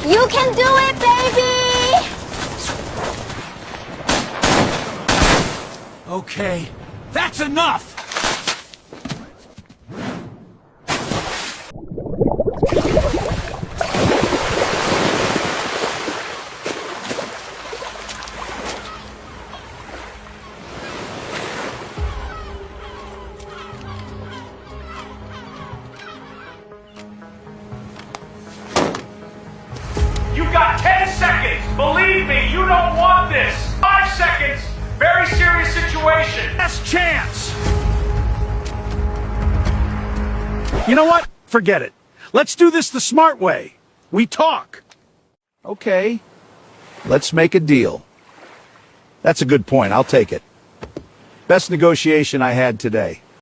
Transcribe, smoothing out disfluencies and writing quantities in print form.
You can do it, baby! Okay, that's enough! You got 10 seconds! Believe me, you don't want this! 5 seconds! Very serious situation! Last chance! You know what? Forget it. Let's do this the smart way. We talk. Okay. Let's make a deal. That's a good point. I'll take it. Best negotiation I had today.